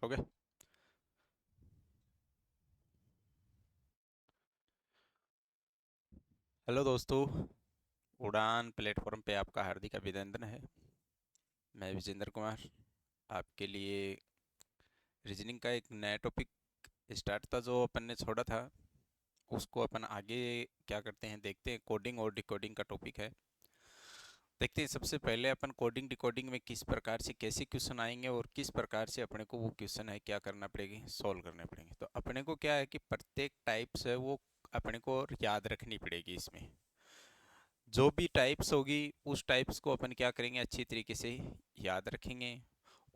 Okay. Hello दोस्तों, उड़ान platform पे आपका हार्दिक अभिनंदन है। मैं विजेंद्र कुमार आपके लिए रीजनिंग का एक नया टॉपिक स्टार्ट था जो अपन ने छोड़ा था, उसको अपन आगे क्या करते हैं देखते हैं। कोडिंग और डिकोडिंग का टॉपिक है। देखते हैं सबसे पहले अपन कोडिंग डिकोडिंग में किस प्रकार से कैसे क्वेश्चन आएंगे और किस प्रकार से अपने को वो क्वेश्चन है क्या करना पड़ेगी, सॉल्व करने पड़ेंगे। तो अपने को क्या है कि प्रत्येक टाइप्स है वो अपने को याद रखनी पड़ेगी। इसमें जो भी टाइप्स होगी उस टाइप्स को अपन क्या करेंगे, अच्छी तरीके से याद रखेंगे।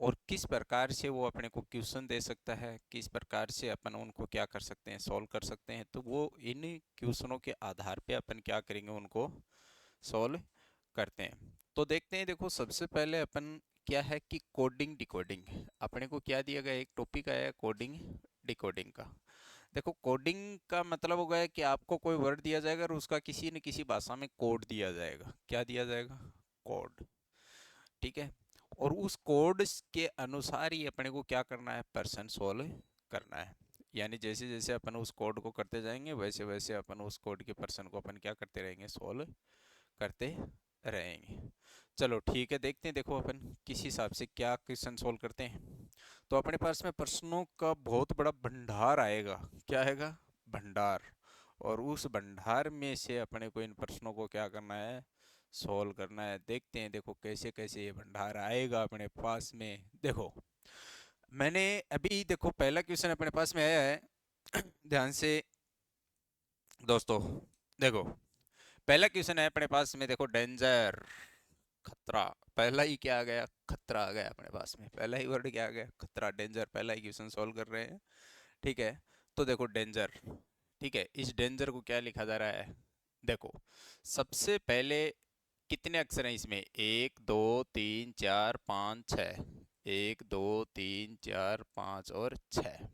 और किस प्रकार से वो अपने को क्वेश्चन दे सकता है, किस प्रकार से अपन उनको क्या कर सकते हैं, सॉल्व कर सकते हैं। तो वो इन क्वेश्चनों के आधार पे अपन क्या करेंगे, उनको सॉल्व करते हैं। तो देखते हैं, देखो सबसे पहले अपन क्या है कि कोडिंग डिकोडिंग अपने को क्या दिया गया, एक टॉपिक आया है कोडिंग डिकोडिंग का। देखो कोडिंग का मतलब होगा है कि आपको कोई वर्ड दिया जाएगा और उसका किसी न किसी भाषा में कोड दिया जाएगा। क्या दिया जाएगा? कोड। ठीक है। और उस कोड के अनुसार ही अपने को क्या करना है, पर्सन सोल्व करना है। यानी जैसे जैसे अपन उस कोड को करते जाएंगे वैसे वैसे अपन उस कोड के पर्सन को अपन क्या करते रहेंगे, सोल्व करते रहेंगे। चलो ठीक है, देखते हैं। देखो अपन किस हिसाब से क्या क्वेश्चन सोल्व करते हैं। तो अपने पास में प्रश्नों का बहुत बड़ा भंडार आएगा। क्या आएगा? भंडार। और उस भंडार में से अपने को इन प्रश्नों को क्या करना है, सोल्व करना है। देखते हैं देखो कैसे कैसे ये भंडार आएगा अपने पास में। देखो मैंने अभी देखो पहला क्वेश्चन अपने पास में आया है ध्यान से दोस्तों। देखो पहला क्वेश्चन है अपने पास में, देखो डेंजर, खतरा। पहला ही क्या आ गया, खतरा आ गया अपने पास में। पहला ही वर्ड क्या आ गया, खतरा, डेंजर। पहला ही क्वेश्चन सॉल्व कर रहे हैं। ठीक है। तो देखो डेंजर, ठीक है, इस डेंजर को क्या लिखा जा रहा है। देखो सबसे पहले कितने अक्षर हैं इसमें, एक दो तीन चार पाँच छः। एक दो तीन चार पाँच और छः।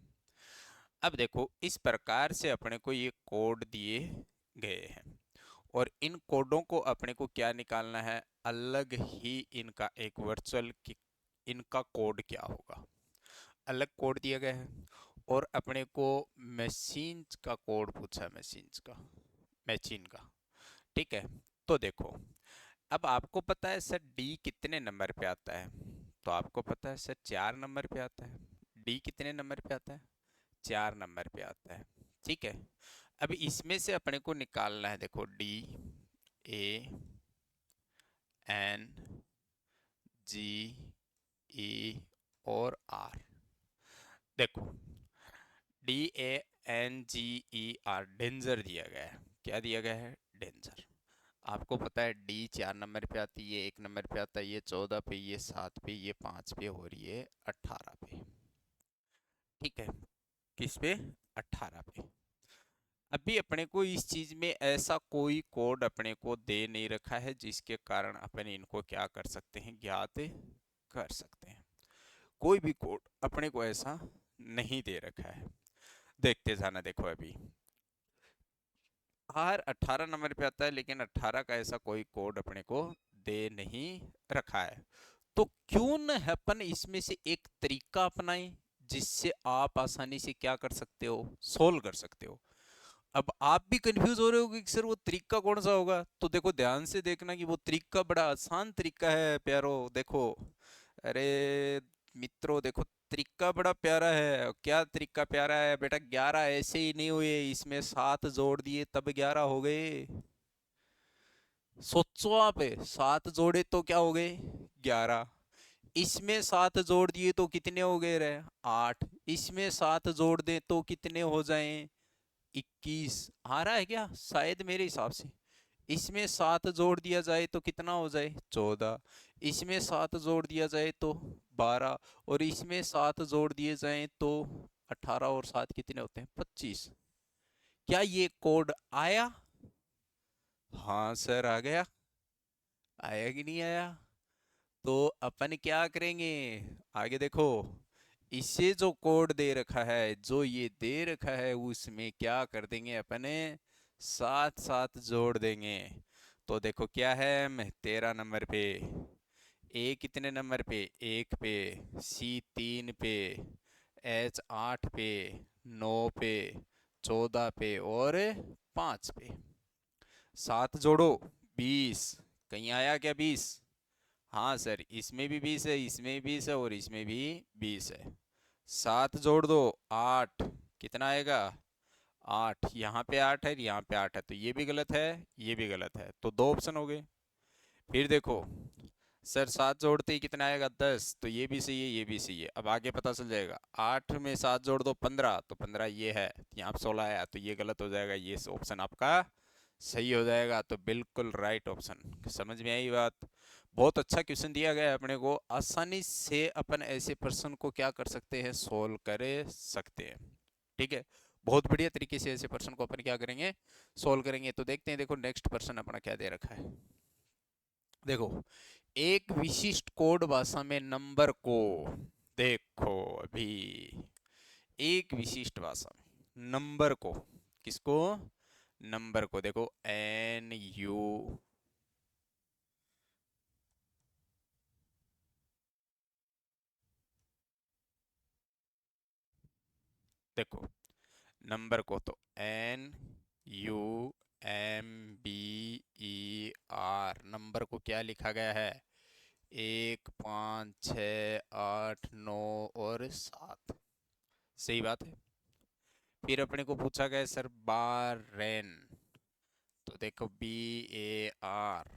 अब देखो इस प्रकार से अपने को ये कोड दिए गए हैं और इन कोडों को अपने को क्या निकालना है, अलग ही इनका एक वर्चुअल इनका कोड क्या होगा। अलग कोड दिया गया है और अपने को मशीन का कोड पूछा है, मशीन का। ठीक है। तो देखो अब आपको पता है सर डी कितने नंबर पे आता है। तो आपको पता है सर 4 नंबर पे आता है। डी कितने नंबर पे आता है, 4 नंबर पे आता है। ठीक है। अब इसमें से अपने को निकालना है, देखो डी, ए, एन, जी, ई और आर। देखो D, A, N, G, E, R danger दिया गया है। क्या दिया गया है, डेंजर। आपको पता है डी 4 नंबर पे आती है, 1 नंबर पे आता है, ये 14 पे, ये 7 पे, ये 5 पे और ये 18 पे। ठीक है। किस पे, 18 पे। अभी अपने को इस चीज में ऐसा कोई कोड अपने को दे नहीं रखा है जिसके कारण अपन इनको क्या कर सकते हैं, ज्ञात कर सकते हैं। कोई भी कोड अपने को ऐसा नहीं दे रखा है। देखते जाना, देखो अभी हर 18 नंबर पे आता है लेकिन 18 का ऐसा कोई कोड अपने को दे नहीं रखा है। तो क्यों न अपन इसमें से एक तरीका अपनाएं जिससे आप आसानी से क्या कर सकते हो, सोल्व कर सकते हो। अब आप भी कंफ्यूज हो रहे हो कि सर वो तरीका कौन सा होगा। तो देखो ध्यान से देखना कि वो तरीका बड़ा आसान तरीका है प्यारो। देखो अरे मित्रों, देखो तरीका बड़ा प्यारा है। क्या तरीका प्यारा है बेटा, 11 ऐसे ही नहीं हुए, इसमें 7 जोड़ दिए तब 11 हो गए। सोचो आप, 7 जोड़े तो क्या हो गए, 11। इसमें 7 जोड़ दिए तो कितने हो गए रे, 8। इसमें 7 जोड़ दें तो कितने हो जाएं, 21। आ रहा है क्या, शायद मेरे हिसाब से। इसमें 7 जोड़ दिया जाए तो कितना हो जाए, 14। इसमें 7 जोड़ दिया जाए तो 12। और इसमें 7 जोड़ दिए जाए तो 18 और 7 कितने होते हैं, 25। क्या ये कोड आया? हाँ सर आ गया। आया कि नहीं आया? तो अपन क्या करेंगे, आगे देखो। इसे जो कोड दे रखा है, जो ये दे रखा है, उसमें क्या कर देंगे अपने, साथ साथ जोड़ देंगे। तो देखो क्या है, मैं 13 नंबर पे, ए कितने नंबर पे, 1 पे, सी 3 पे, एच 8 पे, 9 पे, 14 पे और 5 पे। 7 जोड़ो 20। कहीं आया क्या 20? हाँ सर, इसमें भी 20 है, इसमें भी 20 है और इसमें भी 20 है। 7 जोड़ दो 8। कितना आएगा? 8। यहाँ पे 8 है, यहाँ पे 8 है, तो ये भी गलत है, ये भी गलत है, तो दो ऑप्शन हो गए। फिर देखो सर, 7 जोड़ते ही कितना आएगा? 10, तो ये भी सही है, ये भी सही है। अब आगे पता चल जाएगा। 8 में 7 जोड़ दो 15, तो 15 ये है, यहाँ पे 16 आया, तो ये गलत हो जाएगा, ये ऑप्शन आपका सही हो जाएगा। तो बिल्कुल राइट ऑप्शन। समझ में आई बात? बहुत अच्छा क्वेश्चन दिया गया है अपने को, आसानी से अपन ऐसे प्रश्न को क्या कर सकते हैं, सोल्व कर सकते हैं। ठीक है, बहुत बढ़िया तरीके से ऐसे प्रश्न को अपन क्या करेंगे, सोल्व करेंगे। तो देखते हैं, देखो नेक्स्ट प्रश्न अपना क्या दे रखा है। देखो, एक विशिष्ट कोड भाषा में नंबर को, देखो अभी, एक विशिष्ट भाषा में नंबर को, किसको? नंबर को। देखो NU, देखो नंबर को तो NUMBER, नंबर को क्या लिखा गया है? 1, 5, 6, 8, 9 और 7। सही बात है। फिर अपने को पूछा गया सर बारेन, तो देखो BARREN,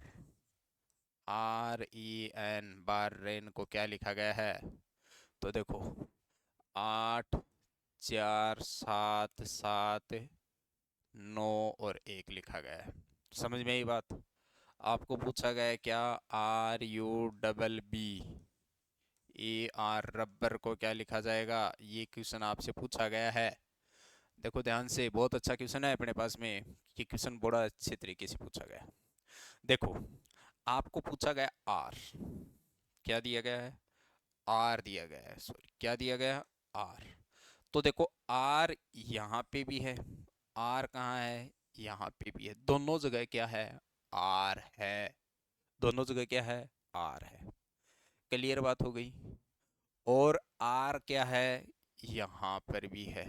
बारेन को क्या लिखा गया है? तो देखो 8, 4, 7, 7, 9 और 1 लिखा गया है। समझ में आई बात? आपको पूछा गया है क्या? RUBBER, रबर को क्या लिखा जाएगा? ये क्वेश्चन आपसे पूछा गया है। देखो ध्यान से, बहुत अच्छा क्वेश्चन है अपने पास में। ये क्वेश्चन बड़ा अच्छे तरीके से पूछा गया। देखो, आपको पूछा गया आर, क्या दिया गया है? आर दिया गया है, सॉरी, क्या दिया गया? आर। तो देखो आर यहाँ पे भी है, आर कहाँ है? यहाँ पे भी है, दोनों जगह क्या है? आर है। दोनों जगह क्या है? आर है। क्लियर बात हो गई। और आर क्या है? यहाँ पर भी है।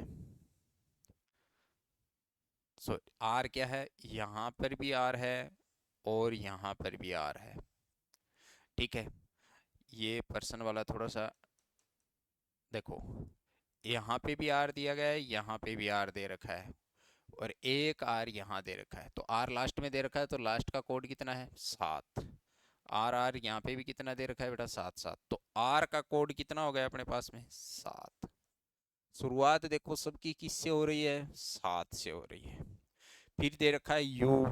सो आर क्या है? यहाँ पर भी आर है और यहाँ पर भी आर है। ठीक है, ये पर्सन वाला थोड़ा सा देखो, यहाँ पे भी आर दिया गया है, यहाँ पे भी आर दे रखा है, और एक आर यहाँ दे रखा है। तो आर लास्ट में दे रखा है, तो लास्ट का कोड कितना है? 7। आर आर यहाँ पे भी कितना दे रखा है बेटा? 7 7। तो आर का कोड कितना हो गया अपने पास में? 7। शुरुआत देखो सबकी किससे हो रही है? 7 से हो रही है। फिर दे रखा है यू,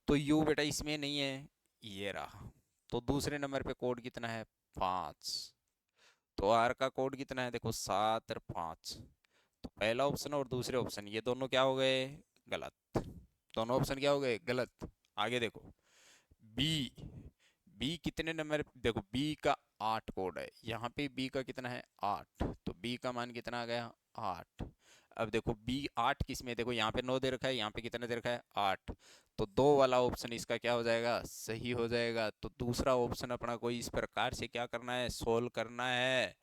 तो यू बेटा इसमें नहीं है, ये रहा। तो दूसरे नंबर पे कोड कितना है? 5। तो आर का कोड कितना है? देखो 7 और 5। तो पहला ऑप्शन और दूसरे ऑप्शन ये दोनों क्या हो गए? गलत। दोनों ऑप्शन क्या हो गए? गलत। आगे देखो, बी, बी कितने नंबर? देखो बी का 8 कोड है, यहाँ पे बी का कितना है? 8। तो बी का मान कितना आ गया? 8। अब देखो बी 8 किस में? देखो यहाँ पे 9 दे रखा है, यहाँ पे कितना दे रखा है? 8। तो 2 वाला ऑप्शन इसका क्या हो जाएगा? सही हो जाएगा। तो दूसरा ऑप्शन अपना कोई इस प्रकार से क्या करना है? सोल्व करना है।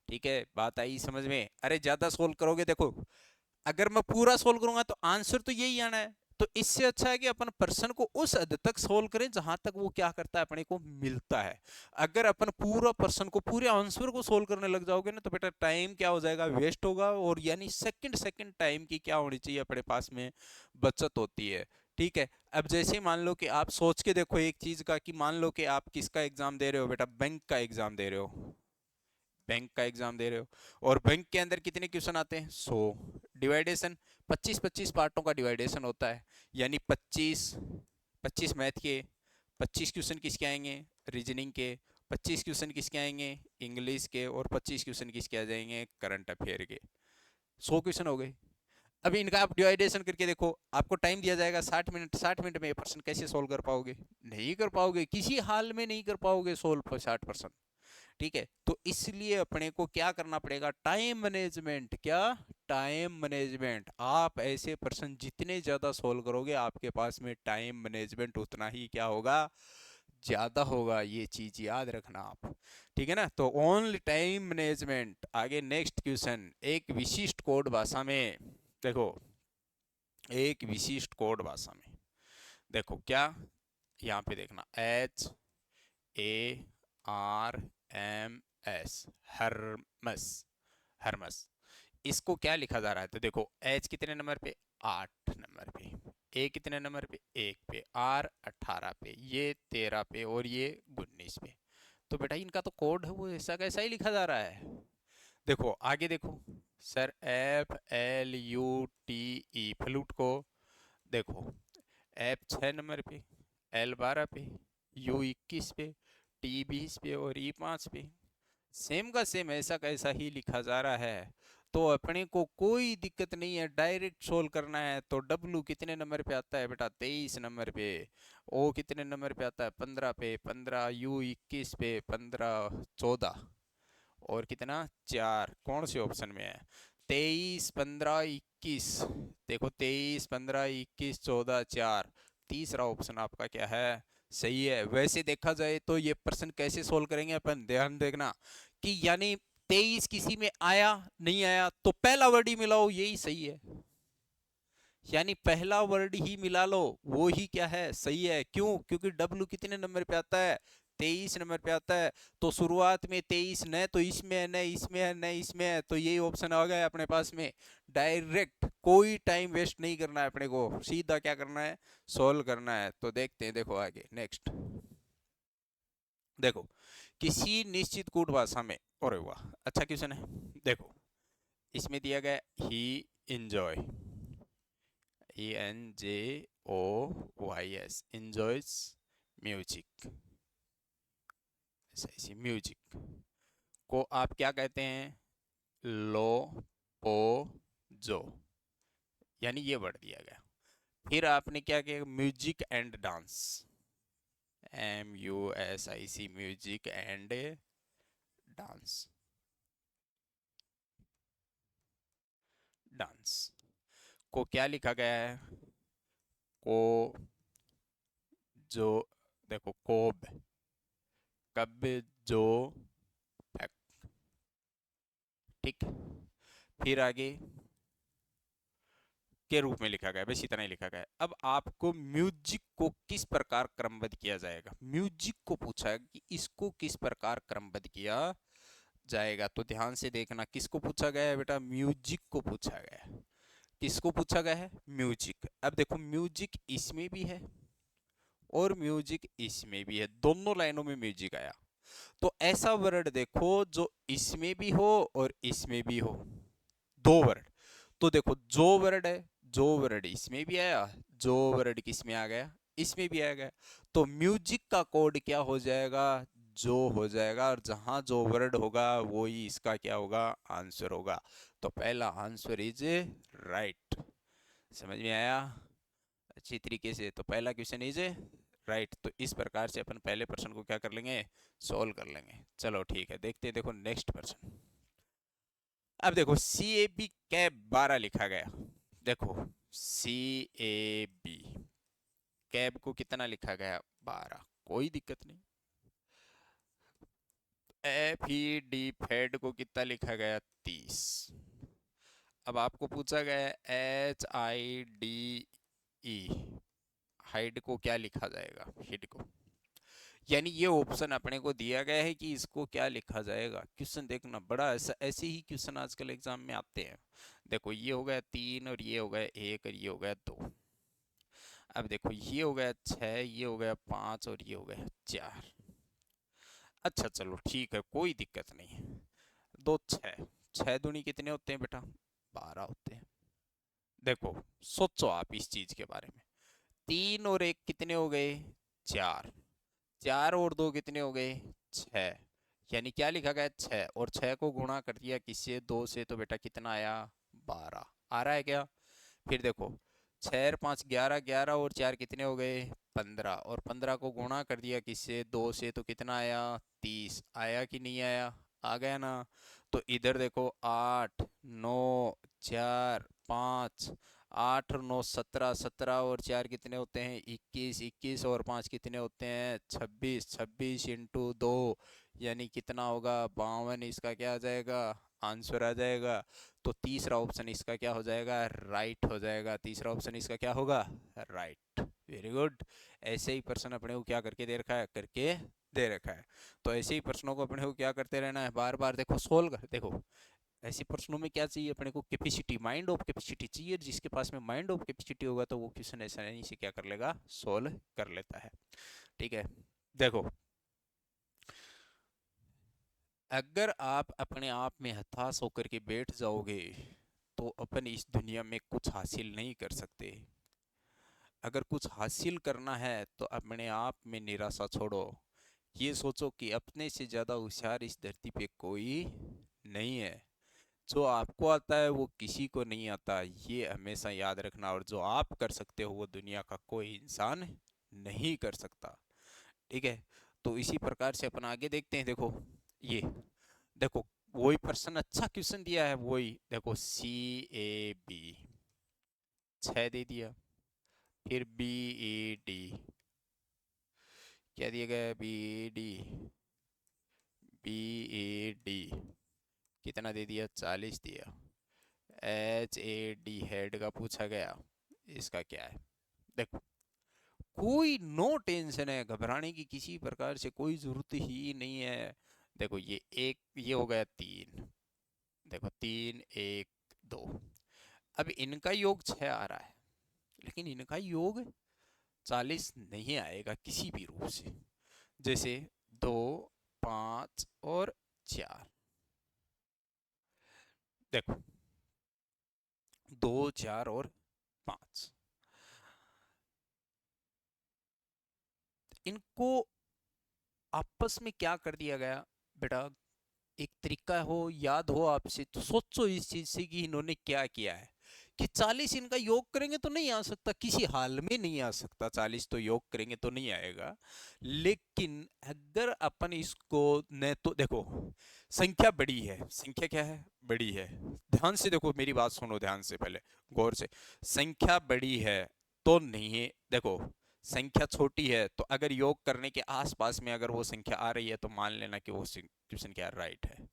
ठीक है, बात आई समझ में? अरे ज्यादा सोल्व करोगे, देखो अगर मैं पूरा सोल्व करूंगा तो आंसर तो यही आना है। तो इससे अच्छा है कि अपन पर्सन को उस हद तक सोल्व करें जहां तक वो क्या करता है, अपने को मिलता है। अगर अपन पूरा पर्सन को, पूरे आंसर को सोल्व करने लग जाओगे ना, तो बेटा टाइम क्या हो जाएगा? वेस्ट होगा। और यानी सेकंड सेकंड टाइम की क्या होनी चाहिए अपने पास में? बचत होती है। ठीक है, अब जैसे मान लो कि आप सोच के देखो एक चीज का, कि मान लो कि आप किसका एग्जाम दे रहे हो बेटा? बैंक का एग्जाम दे रहे हो। बैंक का एग्जाम दे रहे हो, और बैंक के अंदर कितने क्वेश्चन आते हैं? 100। डिवाइडेशन 25-25 पार्टों का डिवाइडेशन होता है, यानी 25, 25 मैथ के, 25 क्वेश्चन किसके आएंगे? रीजनिंग के, 25 क्वेश्चन किसके आएंगे? इंग्लिश के, और 25 क्वेश्चन किसके आ जाएंगे? करंट अफेयर के। 100 क्वेश्चन हो गए। अभी इनका आप डिवाइडेशन करके देखो, आपको टाइम दिया जाएगा 60 मिनट। 60 मिनट में ये पर्सन कैसे सोल्व कर पाओगे? नहीं कर पाओगे, किसी हाल में नहीं कर पाओगे सोल्व 60%। ठीक है, तो इसलिए अपने को क्या करना पड़ेगा? Time management. क्या? Time management. आप ऐसे प्रश्न जितने ज्यादा सोल्व करोगे, आपके पास में टाइम मैनेजमेंट उतना ही क्या होगा? ज्यादा होगा, ये चीज याद रखना आप। ठीक है ना। तो ओनली टाइम मैनेजमेंट। आगे नेक्स्ट क्वेश्चन, एक विशिष्ट कोड भाषा में, देखो एक विशिष्ट कोड भाषा में, देखो क्या, यहाँ पे देखना, HARMS, हरमस, हरमस, इसको क्या लिखा जा रहा है? तो देखो एच कितने नंबर पे, 8 नंबर पे, ए कितने नंबर पे, 1 पे, आर 18 पे, ये 13 पे, और ये 19 पे। तो बेटा इनका तो कोड है वो ऐसा कैसा ही लिखा जा रहा है। देखो आगे देखो, सर FLUTE, फ्लूट को देखो, एफ 6 नंबर पे, एल 12 पे, यू 21 पे, टी 20 पे, और ई 5 पे। सेम का सेम ऐसा कैसा ही लिखा जा रहा है। तो अपने को कोई दिक्कत नहीं है, डायरेक्ट सोल्व करना है। तो डब्लू कितने नंबर पे आता है बेटा, 23 नंबर पे। ओ कितने नंबर पे आता है, 15 पे, 15, यू 21 पे, 15, 14, और कितना, 4। कौन से ऑप्शन में है, 23, 15, 21। देखो 23, 15, 21, 14, 4, तीसरा ऑप्शन आपका क्या है, सही है। वैसे देखा जाए तो ये प्रश्न कैसे सोल्व करेंगे अपन, ध्यान देखना कि यानी 23 किसी में आया नहीं आया तो पहला वर्ड ही मिलाओ, यही सही है। यानी पहला वर्ड ही मिला लो, वो ही क्या है, सही है। क्यों? क्योंकि डब्लू कितने नंबर पे आता है, 23 नंबर पे आता है। तो शुरुआत में 23 न तो इसमें है, न इसमें है, न इसमें है, तो यही ऑप्शन आ गया अपने पास में। डायरेक्ट कोई टाइम वेस्ट नहीं करना है अपने को, सीधा क्या करना है, सोल्व करना है। तो देखते हैं, देखो आगे नेक्स्ट, देखो किसी निश्चित कूट भाषा में, अरे वाह अच्छा क्वेश्चन है। देखो इसमें दिया गया, ही इंजॉय, ENJOYS, enjoys म्यूजिक, ऐसे म्यूजिक को आप क्या कहते हैं, लो पो जो, यानी ये वर्ड दिया गया। फिर आपने क्या किया, music and dance, MUSIC, music and dance, dance को क्या लिखा गया है, को जो, देखो कोब, कब, जो, फैक, ठीक। फिर आगे के रूप में लिखा गया है, बस इतना ही लिखा गया है। अब आपको म्यूजिक को किस प्रकार क्रमबद्ध किया जाएगा, म्यूजिक को पूछा है कि इसको किस प्रकार क्रमबद्ध किया जाएगा। तो ध्यान से देखना, किसको पूछा गया है बेटा, म्यूजिक को पूछा गया है। किसको पूछा गया है, म्यूजिक। अब देखो म्यूजिक इसमें भी है और म्यूजिक इसमें भी है, दोनों लाइनों में म्यूजिक आया। तो ऐसा वर्ड देखो जो इसमें भी हो और इसमें भी हो, दो वर्ड। तो देखो जो वर्ड है, जो वर्ड इसमें भी आया, जो वर्ड किसमें आ गया, इसमें भी आ गया। तो म्यूजिक का कोड क्या हो जाएगा, जो हो जाएगा, और जहां जो वर्ड होगा वो ही इसका क्या होगा, आंसर होगा। तो पहला आंसर इज राइट। समझ में आया अच्छी तरीके से। तो पहला क्वेश्चन इज राइट। तो इस प्रकार से अपन पहले प्रश्न को क्या कर लेंगे, सॉल्व कर लेंगे। चलो ठीक है, देखते हैं, देखो नेक्स्ट प्रश्न। अब देखो CAB कैब 12 लिखा गया। देखो CAB कैब को कितना लिखा गया, 12, कोई दिक्कत नहीं। FED फेड को कितना लिखा गया, 30। अब आपको पूछा गया HIDE, हाइड को क्या लिखा जाएगा, हिड को। यानी ये ऑप्शन अपने को दिया गया है कि इसको क्या लिखा जाएगा। क्वेश्चन देखना, बड़ा ऐसा, ऐसे ही क्वेश्चन आजकल एग्जाम में आते हैं। देखो ये हो गया 3, और ये हो गया 1, और ये हो गया 2। अब देखो ये हो गया 6, ये हो गया 5, और ये हो गया 4। अच्छा चलो ठीक है, कोई दिक्कत नहीं है। 2 6, 6 दूनी कितने होते हैं बेटा, 12 होते हैं। देखो सोचो आप इस चीज के बारे में, 3 और 1 कितने हो गए, 4, 4 और 2 कितने हो गए, 6। यानी क्या लिखा गया, 6, और 6 को गुणा कर दिया किससे, 2 से, तो बेटा कितना आया, 12 आ रहा है क्या। फिर देखो 6 और 5 11, 11 और 4 कितने हो गए, 15, और 15 को गुणा कर दिया किससे, 2 से, तो कितना आया, 30। आया कि नहीं आया, आ गया ना। तो इधर देखो 8 9 4 5, 8 और 9 17, 17 और 4 कितने होते हैं 21, 21 और 5 कितने होते हैं 26, 26 इंटू 2 यानी कितना होगा 52। इसका क्या आ जाएगा आंसर आ जाएगा। तो तीसरा ऑप्शन इसका क्या हो जाएगा राइट हो जाएगा। तीसरा ऑप्शन इसका क्या होगा राइट। Very good. ऐसे ही प्रश्न अपने को क्या करके दे रखा है करके दे रखा है। तो ऐसे ही प्रश्नों को अपने को क्या करते रहना है बार बार देखो सोल्व कर देखो। ऐसे प्रश्नों में क्या चाहिए अपने को कैपेसिटी माइंड ऑफ कैपेसिटी चाहिए। जिसके पास में माइंड ऑफ कैपेसिटी होगा तो वो क्वेश्चन आसानी से क्या कर लेगा सोल्व कर लेता है। ठीक है। देखो अगर आप अपने आप में हताश होकर के बैठ जाओगे तो अपन इस दुनिया में कुछ हासिल नहीं कर सकते। अगर कुछ हासिल करना है तो अपने आप में निराशा छोड़ो। ये सोचो कि अपने से ज्यादा होशियार इस धरती पे कोई नहीं है। जो आपको आता है वो किसी को नहीं आता ये हमेशा याद रखना। और जो आप कर सकते हो वो दुनिया का कोई इंसान नहीं कर सकता। ठीक है। तो इसी प्रकार से अपन आगे देखते हैं। देखो ये देखो वही प्रश्न अच्छा क्वेश्चन दिया है। वही देखो CAB 6 दे दिया। फिर BED क्या दिया गया है BED कितना दे दिया 40 दिया। HAD हेड का पूछा गया इसका क्या है। देखो कोई नो टेंशन है घबराने की किसी प्रकार से कोई जरूरत ही नहीं है। देखो ये एक ये हो गया 3। देखो 3 1 2। अब इनका योग 6 आ रहा है लेकिन इनका योग 40 नहीं आएगा किसी भी रूप से। जैसे 2 5 और 4। देखो 2 4 और 5 इनको आपस में क्या कर दिया गया बेटा। एक तरीका हो याद हो आपसे तो सोचो इस चीज से कि इन्होंने क्या किया है कि 40 इनका योग करेंगे तो नहीं आ सकता किसी हाल में नहीं आ सकता। 40 तो योग करेंगे तो नहीं आएगा। लेकिन अगर अपन इसको न तो देखो संख्या बड़ी है। संख्या क्या है बड़ी है। ध्यान से देखो मेरी बात सुनो ध्यान से पहले गौर से। संख्या बड़ी है तो नहीं है। देखो संख्या छोटी है तो अगर योग करने के आसपास में अगर वो संख्या आ रही है तो मान लेना कि वो क्वेश्चन क्या राइट है।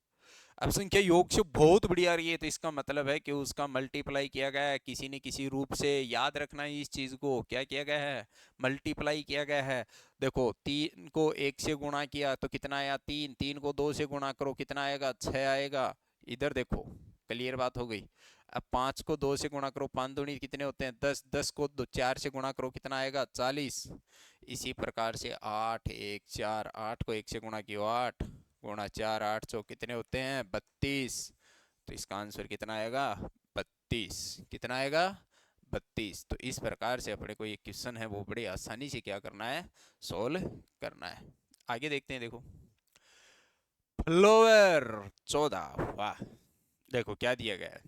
अब संख्या योग से बहुत बड़ी आ रही है तो इसका मतलब है कि उसका मल्टीप्लाई किया गया है किसी न किसी रूप से। याद रखना है इस चीज को क्या किया गया है मल्टीप्लाई किया गया है। देखो 3 को 1 से गुणा किया तो कितना आया 3। 3 को 2 से गुणा करो कितना आएगा 6 आएगा। इधर देखो क्लियर बात हो गई। अब 5 को 2 से गुणा करो 5 दूनी कितने होते हैं 10। 10 को 4 से गुणा करो कितना आएगा 40। इसी प्रकार से 8 1 4 8 को 1 से गुणा किया 8 गुणा 4 8 सौ कितने होते हैं 32। तो इसका आंसर कितना आएगा 32। कितना आएगा 32। तो इस प्रकार से अपने को ये क्वेश्चन है वो बड़ी आसानी से क्या करना है सोल्व करना है। आगे देखते हैं। देखो फ्लोवर 14 वाह। देखो क्या दिया गया है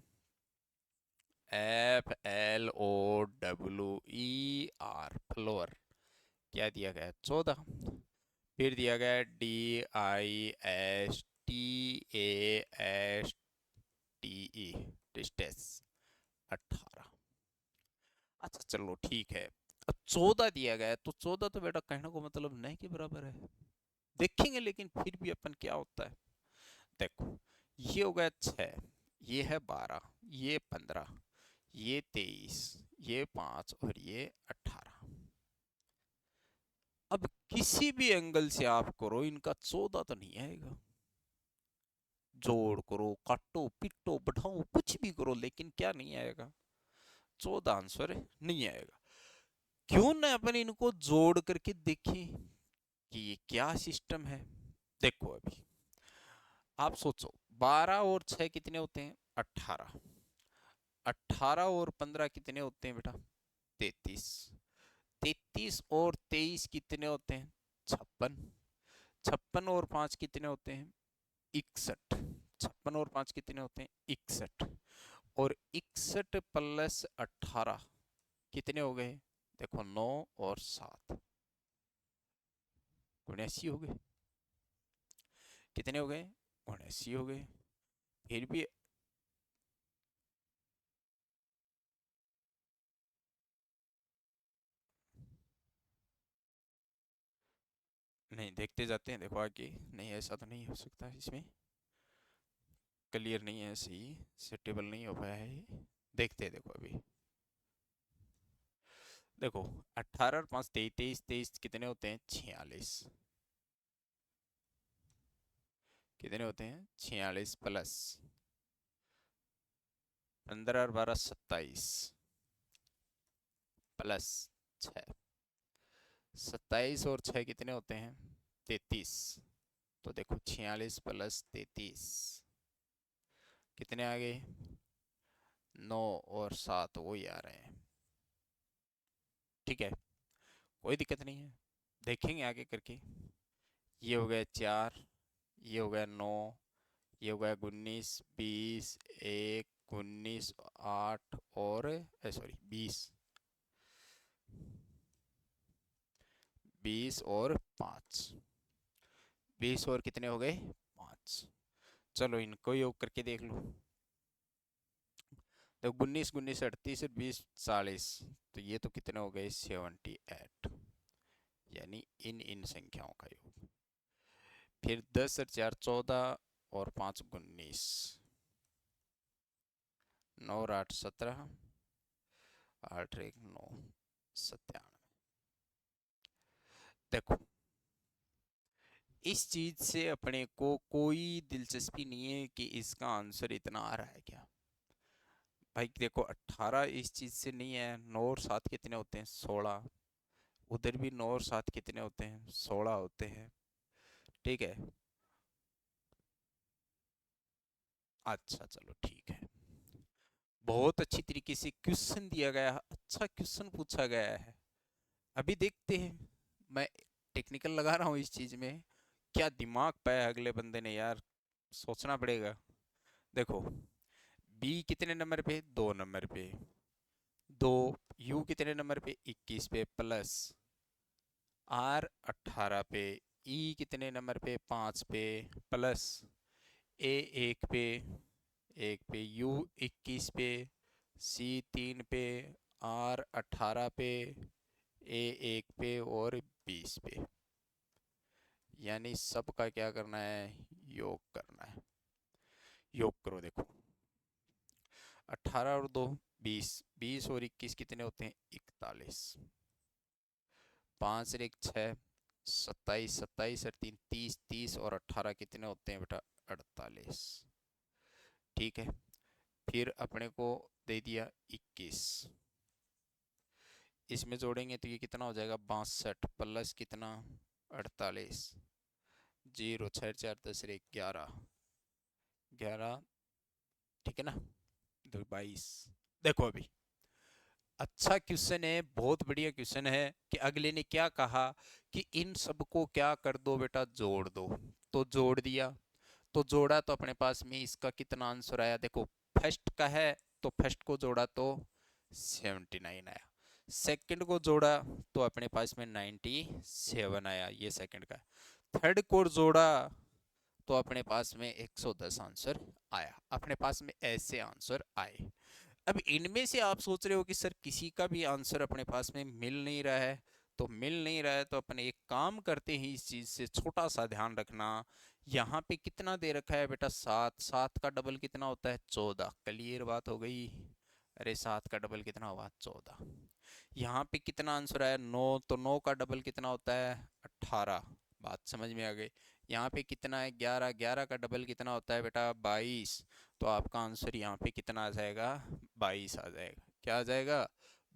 FLOWER फ्लोर क्या दिया गया है 14। फिर दिया गया है DISTASTE डिस्टेंस 18। अच्छा चलो ठीक है। अब 14 दिया गया है तो 14 तो बेटा कहने को मतलब नहीं के बराबर है। देखेंगे लेकिन फिर भी अपन क्या होता है। देखो ये हो गया 6 ये है 12 ये 15 ये 23 ये 5 और ये 18। अब किसी भी एंगल से आप करो इनका 14 तो नहीं आएगा। जोड़ करो काटो पिटो बढ़ाओ कुछ भी करो लेकिन क्या नहीं आएगा 14 आंसर नहीं आएगा। क्यों ना अपन इनको जोड़ करके देखें कि ये क्या सिस्टम है। देखो अभी आप सोचो 12 और 6 कितने होते हैं 18। 18 और 15 कितने होते हैं बेटा 33। 33 और 23 कितने होते हैं 56। 56 और 5 कितने होते हैं 61। 56 और 5 कितने होते हैं 61। और 61 प्लस 18 कितने हो गए देखो 9 और 7 79 हो गए। कितने हो गए 79 हो गए। फिर भी नहीं, देखते जाते हैं, देखो आगे। नहीं, ऐसा तो नहीं हो सकता, इसमें क्लियर नहीं है, सही सेटेबल नहीं हो पाया है ये। देखते हैं, देखो अभी। देखो, 18 और 5 23, 23 23 कितने होते हैं? 46। कितने होते हैं? 46 प्लस 15 और 12 27 प्लस 6। 27 और 6 कितने होते हैं? 33। तो देखो 46 प्लस 33 कितने आ गए? 9 और 7 वही आ रहे हैं। ठीक है, कोई दिक्कत नहीं है, देखेंगे आगे करके। ये हो गया 4, ये हो गया 9, ये हो गया 19 20 1 19 8 और सॉरी 20। 20 और 5, 20 और कितने हो गए? 5। चलो इनको योग करके देख लो। तो 19 19 38 और 20 40, तो ये तो कितने हो गए? 78। यानी इन संख्याओं का योग। फिर 10 और 4 14 और 5 19, 9 और 8 17, 8 और 1 9, 97। देखो, इस चीज से अपने को कोई दिलचस्पी नहीं है कि इसका आंसर इतना आ रहा है क्या। भाई देखो, 18 इस चीज से नहीं है। 9 और 7 कितने होते हैं? 16। उधर भी 9 और 7 कितने होते हैं? 16 होते हैं। ठीक है, अच्छा चलो ठीक है। बहुत अच्छी तरीके से क्वेश्चन दिया गया है, अच्छा क्वेश्चन पूछा गया है। अभी देखते हैं, मैं टेक्निकल लगा रहा हूँ इस चीज में। क्या दिमाग पाया अगले बंदे ने यार, सोचना पड़ेगा। देखो, बी कितने नंबर पे? 2 नंबर पे। 2। यू कितने नंबर पे? 21 पे। प्लस आर 18 पे। ई कितने नंबर पे? 5 पे। प्लस ए 1 पे, 1 पे। यू 21 पे। सी 3 पे। आर 18 पे। ए 1 पे और 20 पे। यानी सबका क्या करना है? योग करना है। योग करो, देखो। 18 और 2 20, 20 और 21 कितने होते हैं? 41। 5 और 1 6, 27, 27 और 3 30, 30 और 18 कितने होते हैं बेटा? 48। ठीक है, फिर अपने को दे दिया 21। इसमें जोड़ेंगे तो ये कितना हो जाएगा? 62 प्लस कितना? 48। 0 6 4 10 1 11, 11। ठीक है ना? 2 22। देखो अभी, अच्छा क्वेश्चन है, बहुत बढ़िया क्वेश्चन है। कि अगले ने क्या कहा कि इन सबको क्या कर दो बेटा? जोड़ दो। तो जोड़ दिया, तो जोड़ा तो अपने पास में इसका कितना आंसर आया? देखो, फर्स्ट का है तो फर्स्ट को जोड़ा तो 79 आया। सेकंड को जोड़ा तो अपने पास में 97 आया, ये सेकंड का। थर्ड को जोड़ा तो अपने पास में 110 आंसर आया। अपने पास में ऐसे आंसर आए। अब इनमें से आप सोच रहे हो कि सर किसी का भी आंसर अपने पास में मिल नहीं रहा है। तो मिल नहीं रहा है तो अपने एक काम करते हैं, इस चीज से छोटा सा ध्यान रखना। यहाँ पे कितना दे रखा है बेटा? 7। 7 का डबल कितना होता है? 14। क्लियर बात हो गई। अरे 7 का डबल कितना हुआ? 14। यहाँ पे कितना आंसर आया? 9। तो 9 का डबल कितना होता है? 18। बात समझ में आ गई। यहाँ पे कितना है? 11। 11 का डबल कितना होता है बेटा? 22। तो आपका आंसर यहाँ पे कितना आ जाएगा? 22 आ जाएगा। क्या आ जाएगा?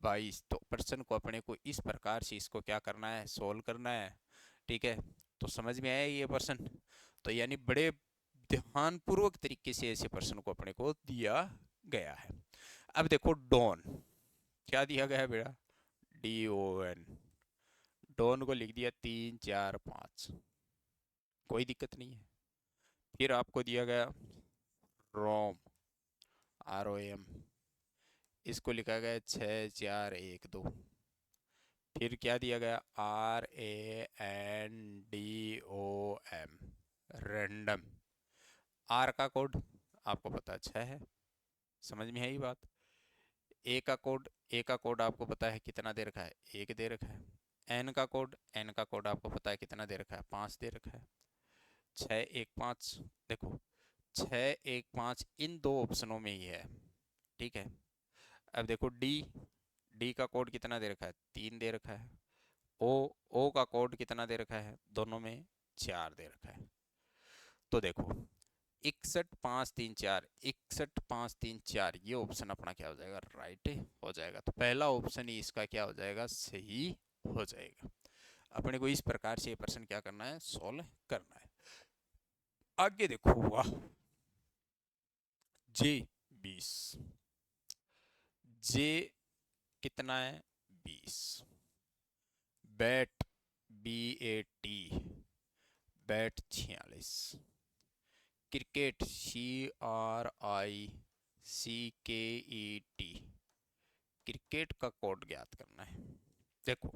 22। तो प्रश्न को अपने को इस प्रकार से इसको क्या करना है? सोल्व करना है। ठीक है, तो समझ में आया ये प्रश्न? तो यानी बड़े ध्यानपूर्वक तरीके से ऐसे प्रश्न को अपने को दिया गया है। अब देखो, डॉन क्या दिया गया है बेटा? DON। डॉन को लिख दिया 3 4 5, कोई दिक्कत नहीं है। फिर आपको दिया गया रोम, ROM। इसको लिखा गया 6 4 1 2। फिर क्या दिया गया? RANDOM, random. आर का कोड आपको पता 6 है, समझ में है ये बात। ए का कोड आपको पता है कितना दे रखा है? 1 दे रखा है। एन का कोड आपको पता है कितना दे रखा है, 5 दे रखा है। 6 1 5, देखो 6 1 5 इन दो ऑप्शनों में ही है, ठीक है। अब देखो डी, डी का कोड कितना दे रखा है, 3 दे रखा है। ओ, ओ का कोड कितना दे रखा है, दोनों में 4 दे रखा है। तो देखो 61 5 3 4, 61 5 3 4, ये ऑप्शन अपना क्या हो जाएगा, राइट हो जाएगा। तो पहला ऑप्शन ही इसका क्या हो जाएगा, सही हो जाएगा। अपने को इस प्रकार से ये प्रश्न क्या करना है, सॉल्व करना है। आगे देखो, वाह, जे 20, जे कितना है 20, bat BAT, bat 46, cricket CRICKET, cricket का कोड ज्ञात करना है। देखो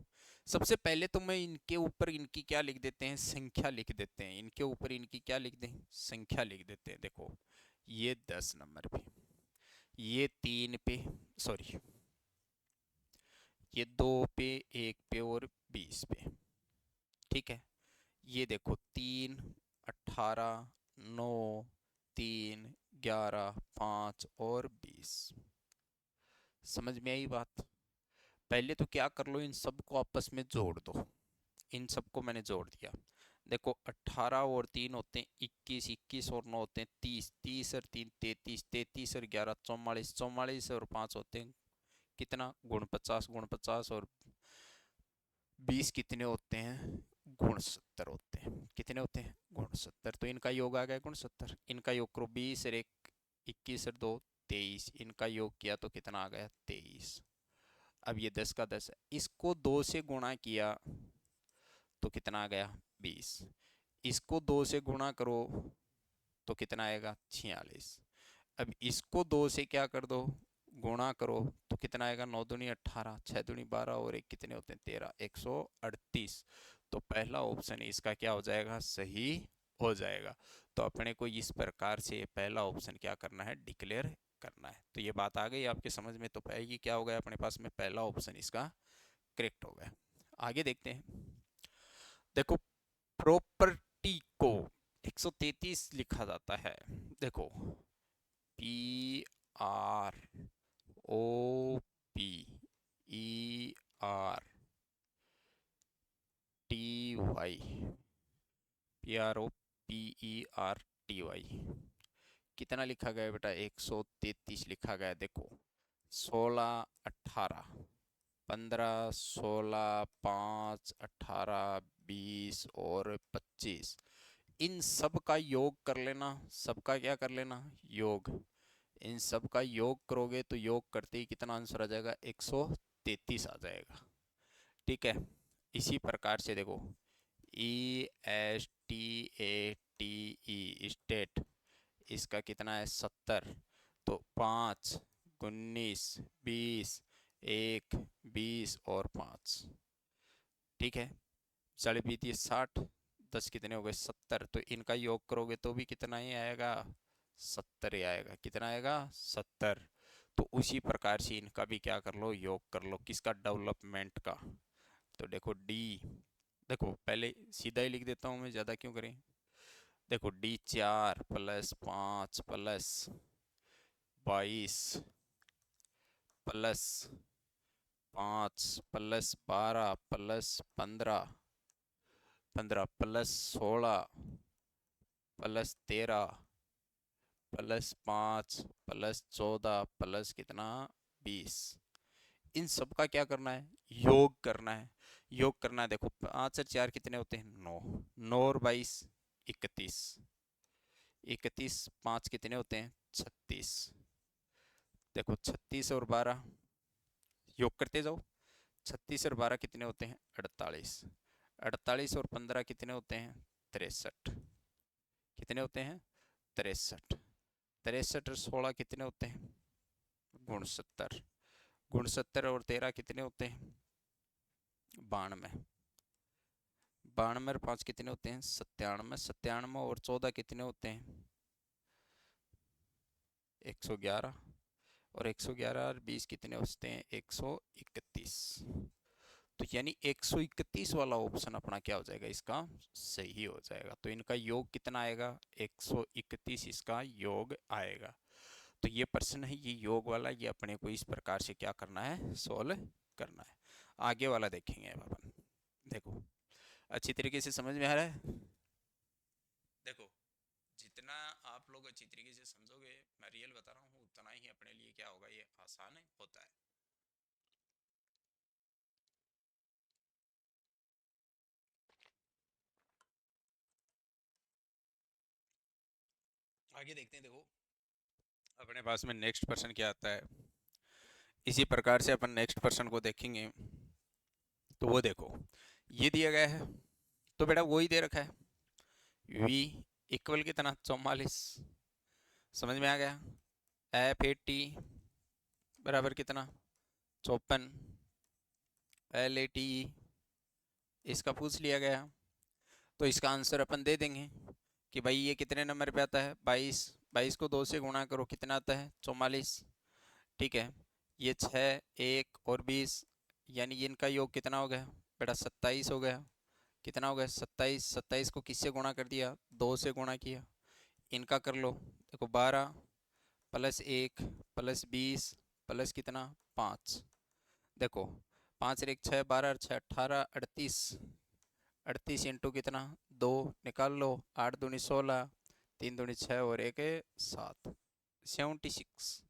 सबसे पहले तो मैं इनके ऊपर इनकी क्या लिख देते हैं, संख्या लिख देते हैं। इनके ऊपर इनकी क्या लिख दें, संख्या लिख देते हैं। देखो ये 10 नंबर पे, ये 3 पे, सॉरी ये 2 पे, 1 पे और 20 पे, ठीक है। ये देखो 3 18 9 3 11 5 और 20। समझ में आई बात। पहले तो क्या कर लो, इन सबको आपस में जोड़ दो। इन सबको मैंने जोड़ दिया। देखो 18 और 3 होते हैं 21, 21 और 9 होते हैं 30, 30 और 3 33, 33 और 11 44, 44 और 5 होते हैं कितना, गुण 50, गुण 50 और 20 कितने होते हैं, गुण 70 होते हैं। कितने होते हैं, गुण 70। तो इनका योग आ गया गुण 70। इनका योग करो, 20 और 1 21 और 2 23, इनका योग किया तो कितना आ गया 23। अब ये 10 का 10 है, इसको 2 से गुणा किया तो कितना आ गया 20। इसको 2 से गुणा करो तो कितना आएगा 46। अब इसको 2 से क्या कर दो, गुणा करो तो कितना आएगा, 9 दूनी 18, 6 दूनी 12 और एक कितने होते हैं 13, 138। तो पहला ऑप्शन इसका क्या हो जाएगा, सही हो जाएगा। तो अपने को इस प्रकार से पहला ऑप्शन क्या करना है, डिक्लेयर करना है। तो ये बात आ गई आपके समझ में। तो पाएगी क्या हो गया अपने पास में, पहला ऑप्शन इसका करेक्ट हो गया। आगे देखते हैं। देखो प्रॉपर्टी को 133 लिखा जाता है। देखो PROPERTY, PROPERTY कितना लिखा गया बेटा, 133 लिखा गया। देखो 16 18 15 16 5 18 20 और 25, इन सब का योग कर लेना। सबका क्या कर लेना, योग। इन सब का योग करोगे तो योग करते ही कितना आंसर आ जाएगा, 133 आ जाएगा, ठीक है। इसी प्रकार से देखो ESTATE, स्टेट, इसका कितना है 70। तो 5 19 20 1 20 और 5, ठीक है। 40 10 कितने हो गए 70। तो इनका योग करोगे तो भी कितना ही आएगा, 70 ही आएगा। कितना आएगा, 70। तो उसी प्रकार से इनका भी क्या कर लो, योग कर लो। किसका, डेवलपमेंट का। तो देखो डी, देखो पहले सीधा ही लिख देता हूँ मैं, ज़्यादा क्यों करें। देखो D 4 plus 5 plus 22 plus 5 plus 12 plus 15, 15 plus 16 plus 13 plus 5 plus 14 plus कितना 20, इन सब का क्या करना है, योग करना है। योग करना है। देखो 5 और 4 कितने होते हैं 9, 9 और 22 31, 31 5 कितने होते हैं 36। देखो 36 और 12 योग करते जाओ, 36 और 12 कितने होते हैं 48, 48 और 15 कितने होते हैं 63, कितने होते हैं 63, 63 और 16 कितने होते हैं गुण 70, गुण 70 और 13 कितने होते हैं 92, 92 और 5 कितने होते हैं 97, 97 और 14 कितने होते हैं 111, और 111 और 20 कितने होते हैं 131। तो यानी 131 वाला ऑप्शन अपना क्या हो जाएगा, इसका सही हो जाएगा। तो इनका योग कितना आएगा, 131 इसका योग आएगा। तो ये प्रश्न है, ये योग वाला, ये अपने को इस प्रकार से क्या करना है, सोल्व करना है। आगे वाला देखेंगे अब अपन। देखो अच्छी तरीके से समझ में आ रहा है। देखो जितना आप लोग अच्छी तरीके से समझोगे, मैं रियल बता रहा हूँ, उतना ही अपने लिए क्या होगा, ये आसान होता है। आगे देखते हैं। देखो अपने पास में नेक्स्ट पर्सन क्या आता है। इसी प्रकार से अपन नेक्स्ट पर्सन को देखेंगे। तो वो देखो ये दिया गया है, तो बेटा वही दे रखा है, v इक्वल कितना, 44। समझ में आ गया। एफ ए टी बराबर कितना, 54। एल ए टी इसका पूछ लिया गया, तो इसका आंसर अपन दे देंगे कि भाई ये कितने नंबर पे आता है, 22। 22 को 2 से गुणा करो, कितना आता है, 44। ठीक है, ये 6, 1 और 20, यानी इनका योग कितना हो गया बेटा, 27 हो गया। कितना हो गया, 27। 27 को किससे गुणा कर दिया, 2 से गुणा किया। इनका कर लो, देखो 12 प्लस 1 प्लस 20 प्लस कितना, 5। देखो 5 और 1 6, 12 और 6 18, 38। 38 इंटू कितना, 2 निकाल लो, 8 दूनी 16, 3 दूनी 6 और 1 7, 76।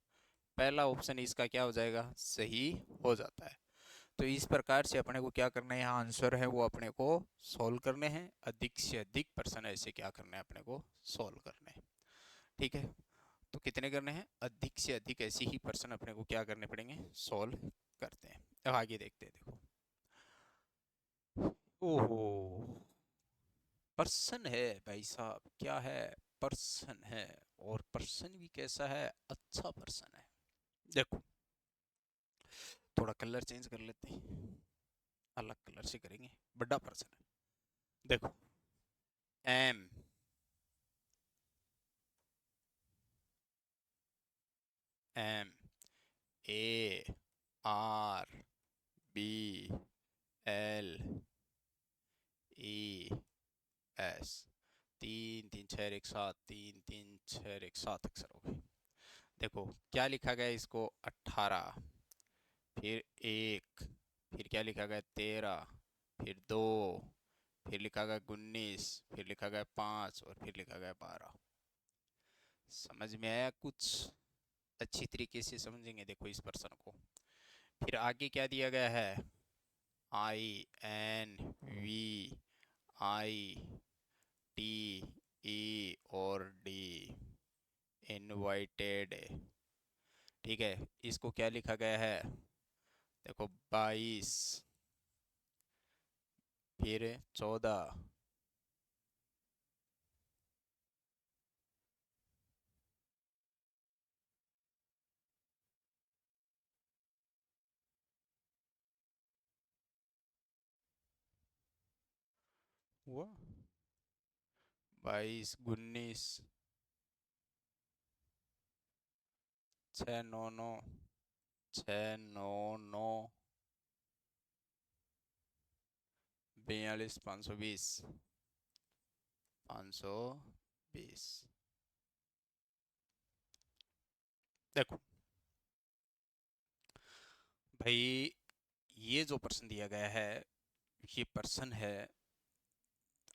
पहला ऑप्शन इसका क्या हो जाएगा, सही हो जाता है। तो इस प्रकार से अपने को क्या करना है, यहाँ आंसर है वो अपने को सॉल्व करने हैं। अधिक से अधिक प्रश्न ऐसे क्या करना है, अपने को सॉल्व करने हैं। ठीक है, तो कितने करने हैं, अधिक से अधिक ऐसे ही प्रश्न अपने को क्या करने पड़ेंगे, सॉल्व करते हैं। अब आगे देखते हैं। देखो ओहो, पर्सन है भाई साहब, क्या है, पर्सन है। और पर्सन भी कैसा है, अच्छा पर्सन है। देखो थोड़ा कलर चेंज कर लेते हैं, अलग कलर से करेंगे, बड़ा पर्सन है। देखो M M A R B L E S, 3 3 6 1 7, 3 3 6 1 7 अक्षर हो गए। देखो क्या लिखा गया इसको, 18, फिर 1, फिर क्या लिखा गया, 13, फिर 2, फिर लिखा गया 19, फिर लिखा गया 5 और फिर लिखा गया 12। समझ में आया कुछ, अच्छी तरीके से समझेंगे देखो इस पर्सन को। फिर आगे क्या दिया गया है, I N V I T E और डी, इनवाइटेड। ठीक है, इसको क्या लिखा गया है, देखो 22, फिर 14, हुआ 22 19, 6 9 9, 6 9 9, 42 520, 520। देखो भाई ये जो प्रश्न दिया गया है, ये पर्सन है,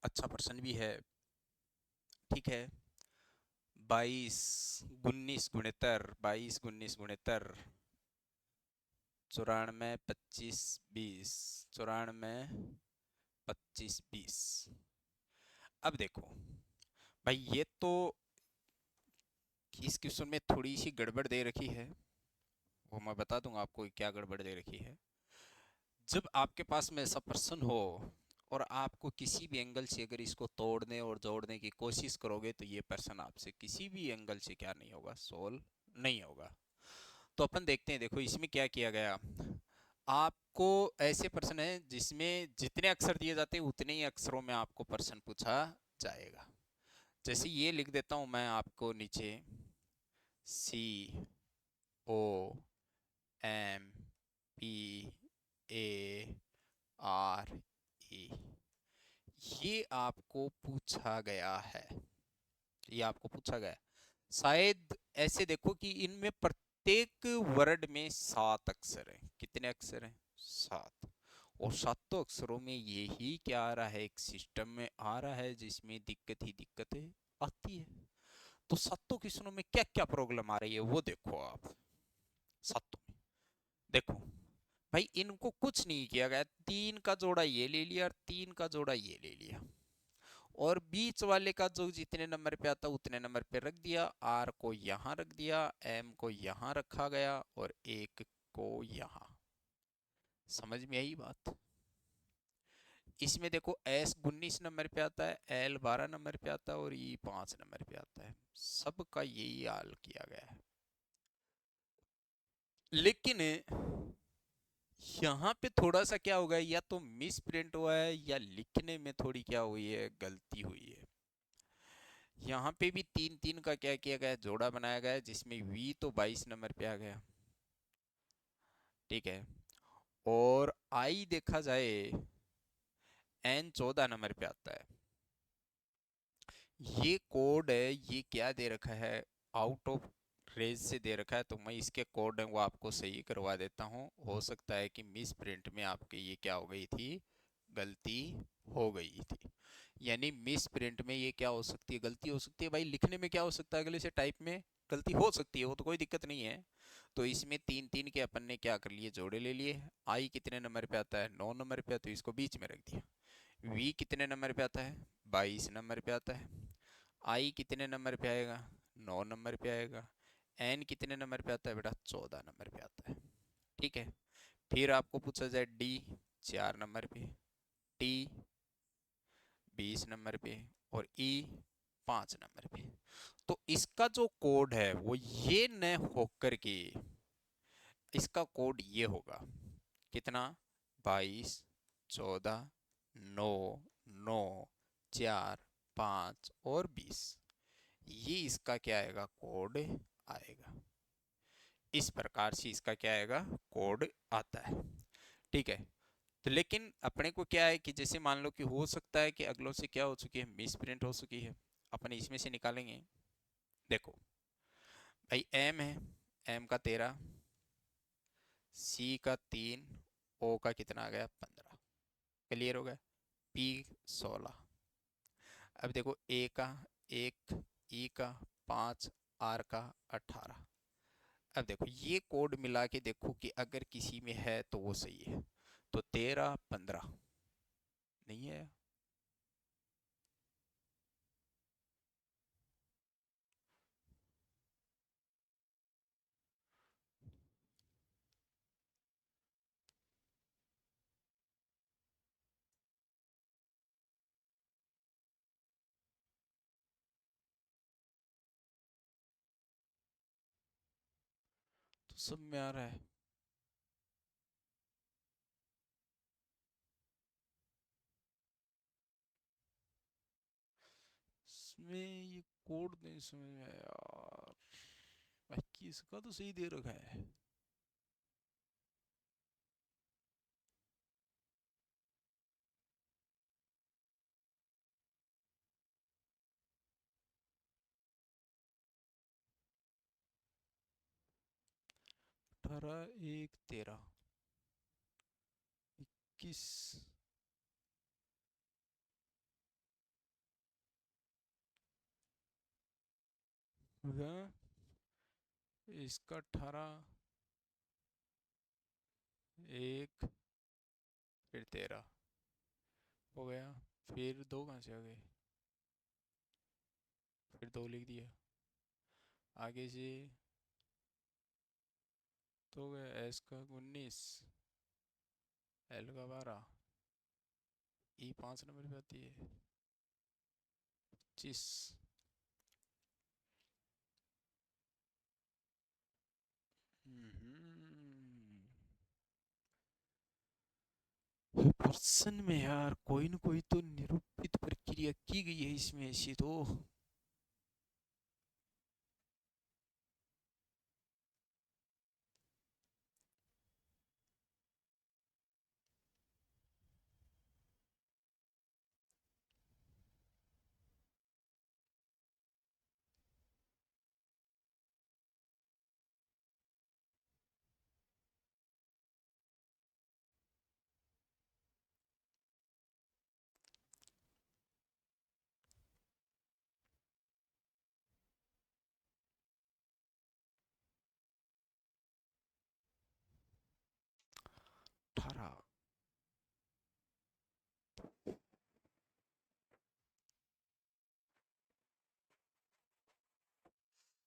अच्छा पर्सन भी है। ठीक है, 22 19 गुणितर 94 25 20, 94 25 20। अब देखो भाई ये तो इस क्वेश्चन में थोड़ी सी गड़बड़ दे रखी है, वो मैं बता दूंगा आपको क्या गड़बड़ दे रखी है। जब आपके पास में ऐसा प्रश्न हो और आपको किसी भी एंगल से अगर इसको तोड़ने और जोड़ने की कोशिश करोगे, तो ये प्रश्न आपसे किसी भी एंगल से क्या नहीं होगा, सोल्व नहीं होगा। तो अपन देखते हैं। देखो इसमें क्या किया गया, आपको ऐसे प्रश्न है जिसमें जितने अक्षर दिए जाते हैं उतने ही अक्षरों में आपको प्रश्न पूछा जाएगा। जैसे ये लिख देता हूं मैं आपको नीचे, C O M P A R A, ये आपको पूछा गया है, ये आपको पूछा गया है। शायद ऐसे देखो कि इनमें प्रत्येक वर्ड में 7 अक्षर हैं। कितने अक्षर हैं? 7। और सातों अक्षरों में यही क्या आ रहा है, एक सिस्टम में आ रहा है जिसमें दिक्कत ही दिक्कतें आती है। तो सातों क्वेश्चनों में क्या क्या प्रॉब्लम आ रही है वो देखो आप। सातों में देखो भाई, इनको कुछ नहीं किया गया, 3 का जोड़ा ये ले लिया और 3 का जोड़ा ये ले लिया, और बीच वाले का जो जितने नंबर पे आता उतने नंबर पे रख दिया। आर को यहाँ रख दिया, एम को यहाँ रखा गया और एक को यहाँ। समझ में आई बात? इसमें देखो एस 19 नंबर पे आता है, एल 12 नंबर पे आता है और ई 5 नंबर पे आता है। सबका यही हाल किया गया है। लेकिन यहाँ पे थोड़ा सा क्या होगा, या तो मिस प्रिंट हुआ है या लिखने में थोड़ी क्या हुई है, गलती हुई है। यहाँ पे भी 3 3 का क्या किया गया है, जोड़ा बनाया गया है, जिसमें वी तो 22 नंबर पे आ गया। ठीक है। और आई देखा जाए, एन 14 नंबर पे आता है। ये कोड है, ये क्या दे रखा है, आउट ऑफ रेंज से दे रखा है। तो मैं इसके कोड है वो आपको सही करवा देता हूँ। हो सकता है कि मिस प्रिंट में आपके ये क्या हो गई थी, गलती हो गई थी। यानी मिस प्रिंट में ये क्या हो सकती है, गलती हो सकती है। भाई लिखने में क्या हो सकता है, अगले से टाइप में गलती हो सकती है, वो तो कोई दिक्कत नहीं है। तो इसमें 3 3 के अपन ने क्या कर लिए, जोड़े ले लिए। आई कितने नंबर पे आता है, 9 नंबर पे, तो इसको बीच में रख दिया। वी कितने नंबर पे आता है, 22 नंबर पे आता है। आई कितने नंबर पे आएगा, 9 नंबर पे आएगा। एन कितने नंबर पे आता है बेटा, 14 नंबर पे आता है। ठीक है। फिर आपको पूछा जाए डी 4 नंबर पे, टी 20 नंबर पे, और ई 5 नंबर पे। तो इसका जो कोड है वो ये न होकर के, इसका कोड ये होगा। कितना, 22 14 9 9 4 5 और 20। ये इसका क्या आएगा, कोड आएगा। इस प्रकार से इसका क्या आएगा, कोड आता है। ठीक है। तो लेकिन अपने को क्या है कि जैसे मान लो कि हो सकता है कि अगलों से क्या हो चुकी है, मिस प्रिंट हो चुकी है। अपन इसमें से निकालेंगे। देखो भाई, एम है, एम का 13, सी का 3, ओ का कितना आ गया, 15। क्लियर हो गया। पी 16। अब देखो ए का 1, ई का 5, आर का 18। अब देखो ये कोड मिला के देखो कि अगर किसी में है तो वो सही है। तो 13 15 नहीं है। तो सब में आ रहा है। इसमें ये कोड नहीं समझ में आया यार। बाकी इसका तो सही दे रखा है। अठारह 1 13 21। इसका 18 1 फिर 13 हो गया। फिर दो कहाँ से आ गए, फिर दो लिख दिया आगे से। तो हो गया एस का 19, एल का 12, ई 5 नंबर पे आती है 25। पर्सन में यार कोई न कोई तो निरूपित प्रक्रिया की गई है इसमें ऐसी तो।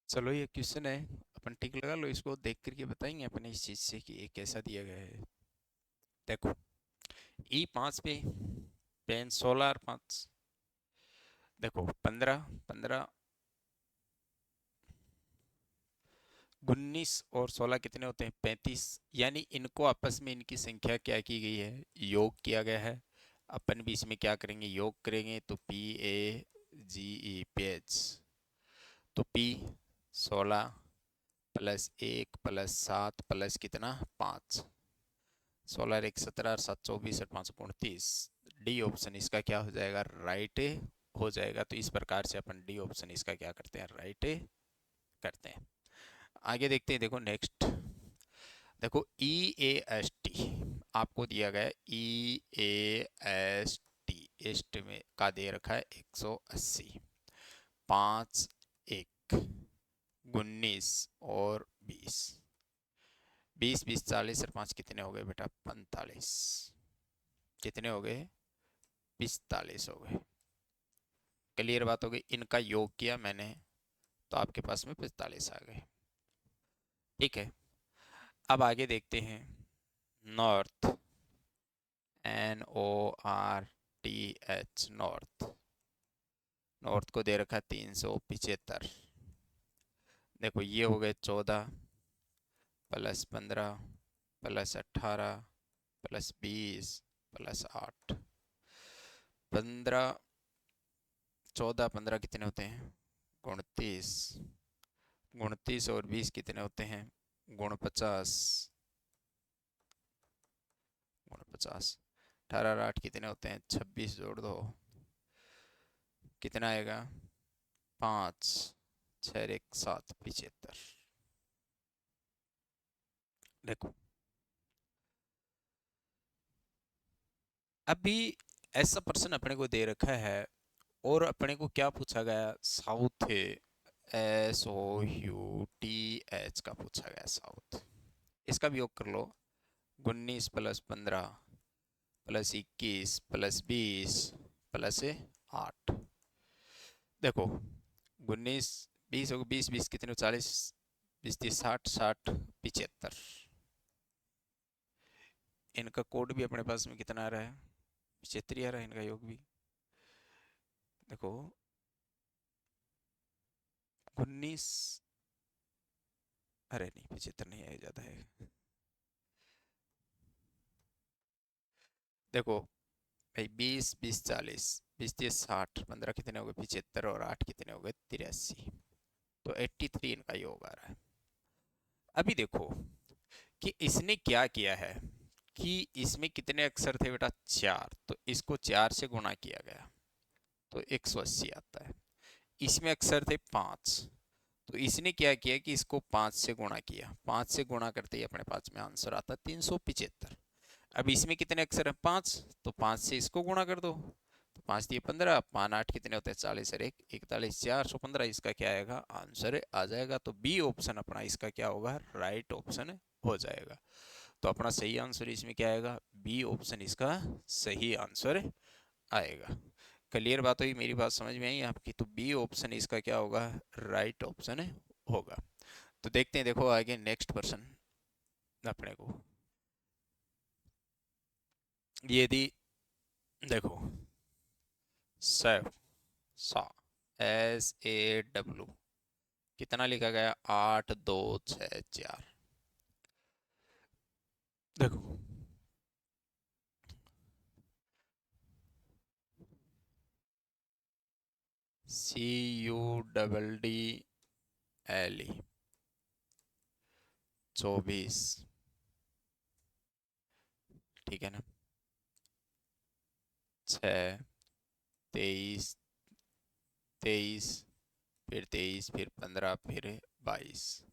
चलो ये क्वेश्चन है, अपन टिक लगा लो, इसको देख करके बताएंगे अपने इस चीज से कि ये कैसा दिया गया है। देखो E5 पे पेन 16 और 5, देखो 15 15 19 और 16 कितने होते हैं 35, यानी इनको आपस में इनकी संख्या क्या की गई है, योग किया गया है। अपन भी इसमें क्या करेंगे, योग करेंगे, तो PAGE तो P 16 प्लस 1 प्लस 7 प्लस कितना 5, 16 और 1 17 और 7 24 और 5 29। डी ऑप्शन इसका क्या हो जाएगा, राइट हो जाएगा। तो इस प्रकार से अपन डी ऑप्शन इसका क्या करते हैं, राइट करते हैं। आगे देखते हैं, देखो नेक्स्ट, देखो EAST आपको दिया गया, EAST एस्ट में का दे रखा है 180, 5 1 19 और 20, 20 20 40 और 5 कितने हो गए बेटा 45, कितने हो गए 45 हो गए। क्लियर बात हो गई, इनका योग किया मैंने तो आपके पास में 45 आ गए। ठीक है, अब आगे देखते हैं नॉर्थ, NORTH नॉर्थ, नॉर्थ को दे रखा 375। देखो ये हो गए 14 प्लस 15 प्लस 18 प्लस 20 प्लस 8, 15 14 15 कितने होते हैं 29, 29 और 20 कितने होते हैं 49, 49, 18 और 8 कितने होते हैं 26, जोड़ दो कितना आएगा 5 6 1 7 75। देखो अभी ऐसा प्रश्न अपने को दे रखा है और अपने को क्या पूछा गया, साउथ है, SOUTH का पूछा गया साउथ। इसका भी योग कर लो, 19 प्लस 15 प्लस 21 प्लस 20 प्लस 8। देखो 19 20 हो गए, 20 20 कितने 40, 20 30 60 60 75। इनका कोड भी अपने पास में कितना आ रहा है 75 आ रहा है, इनका योग भी देखो 19, अरे नहीं 75 नहीं है, ज़्यादा है। देखो भाई 20 20 40 20 30 60 15 कितने हो गए 75 और 8 कितने हो गए 83, तो 83 इनका योग आ रहा है। अभी देखो कि इसने क्या किया है कि इसमें कितने अक्षर थे बेटा 4, तो इसको 4 से गुणा किया गया तो 180 आता है। इसमें अक्षर थे 5, तो इसने क्या किया कि इसको 5 से गुणा किया, 5 से गुणा करते ही अपने पास में आंसर आता 375। अब इसमें कितने अक्षर हैं 5, तो 5 से इसको गुणा कर दो, तो 5 दिए 15, 5 8 कितने होते हैं 40 और 1 41, 415, इसका क्या आएगा आंसर आ जाएगा। तो बी ऑप्शन अपना इसका क्या होगा, राइट ऑप्शन हो जाएगा। तो अपना सही आंसर इसमें क्या आएगा, बी ऑप्शन इसका सही आंसर आएगा। क्लियर बात हुई, मेरी बात समझ में आई आपकी, तो बी ऑप्शन इसका क्या होगा, राइट ऑप्शन होगा। तो देखते हैं, देखो आगे नेक्स्ट पर्सन अपने को ये दी, देखो सैफ सा SAW कितना लिखा गया 8 2 6 4। देखो CUDDLE 24, ठीक है ना, 6 23 23 फिर 23 फिर 15 फिर 22।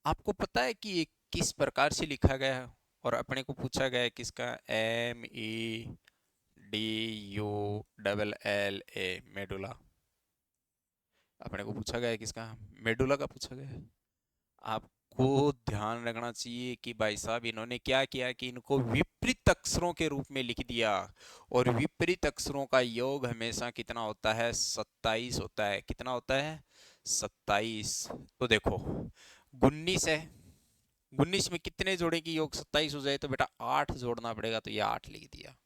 आपको पता है कि ये किस प्रकार से लिखा गया है, और अपने को पूछा गया है किसका, MEDULLA मेडुला, अपने को पूछा गया है किसका, मेडुला का पूछा गया है। आपको ध्यान रखना चाहिए कि भाई साहब इन्होंने क्या किया कि इनको विपरीत अक्षरों के रूप में लिख दिया, और विपरीत अक्षरों का योग हमेशा कितना होता है 27 होता है, कितना होता है 27। तो देखो 19 है, 19 में कितने जोड़े की योग 27 हो जाए, तो बेटा 8 जोड़ना पड़ेगा, तो ये 8 लिख दिया।